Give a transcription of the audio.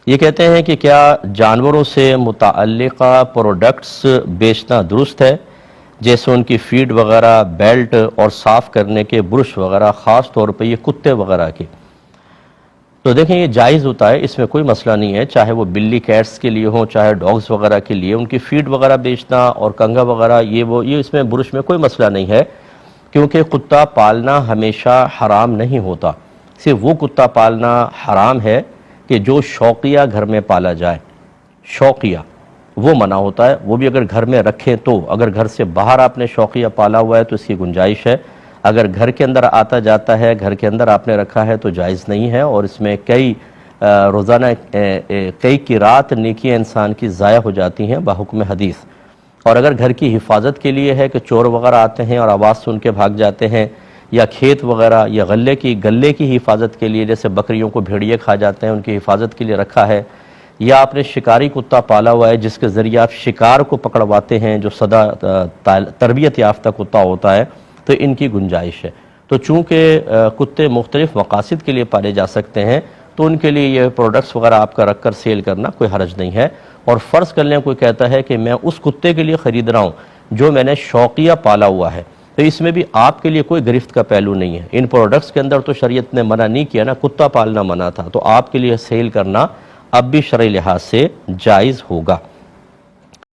یہ کہتے ہیں کہ کیا جانوروں سے متعلقہ پروڈکٹس بیچنا درست ہے، جیسے ان کی فیڈ وغیرہ، بیلٹ اور صاف کرنے کے برش وغیرہ، خاص طور پہ یہ کتے وغیرہ کے؟ تو دیکھیں یہ جائز ہوتا ہے، اس میں کوئی مسئلہ نہیں ہے، چاہے وہ بلی کیٹس کے لیے ہوں، چاہے ڈاگز وغیرہ کے لیے، ان کی فیڈ وغیرہ بیچنا اور کنگا وغیرہ یہ اس میں برش میں کوئی مسئلہ نہیں ہے، کیونکہ کتا پالنا ہمیشہ حرام نہیں ہوتا۔ صرف وہ کتا پالنا حرام ہے کہ جو شوقیہ گھر میں پالا جائے، شوقیہ وہ منع ہوتا ہے، وہ بھی اگر گھر میں رکھیں تو۔ اگر گھر سے باہر آپ نے شوقیہ پالا ہوا ہے تو اس کی گنجائش ہے، اگر گھر کے اندر آتا جاتا ہے، گھر کے اندر آپ نے رکھا ہے تو جائز نہیں ہے، اور اس میں کئی روزانہ کئی قرات نیکیاں انسان کی ضائع ہو جاتی ہیں بحکم حدیث۔ اور اگر گھر کی حفاظت کے لیے ہے کہ چور وغیرہ آتے ہیں اور آواز سن کے بھاگ جاتے ہیں، یا کھیت وغیرہ یا گلے کی حفاظت کے لیے، جیسے بکریوں کو بھیڑیے کھا جاتے ہیں، ان کی حفاظت کے لیے رکھا ہے، یا آپ نے شکاری کتا پالا ہوا ہے جس کے ذریعے آپ شکار کو پکڑواتے ہیں، جو سدا تربیت یافتہ کتا ہوتا ہے، تو ان کی گنجائش ہے۔ تو چونکہ کتے مختلف مقاصد کے لیے پالے جا سکتے ہیں، تو ان کے لیے یہ پروڈکٹس وغیرہ آپ کا رکھ کر سیل کرنا کوئی حرج نہیں ہے۔ اور فرض کر لیں کوئی کہتا ہے کہ میں اس کتے کے لیے خرید رہا ہوں جو میں نے شوقیہ پالا ہوا ہے، تو اس میں بھی آپ کے لیے کوئی گرفت کا پہلو نہیں ہے۔ ان پروڈکٹس کے اندر تو شریعت نے منع نہیں کیا نا، کتا پالنا منع تھا، تو آپ کے لیے سیل کرنا اب بھی شرعی لحاظ سے جائز ہوگا۔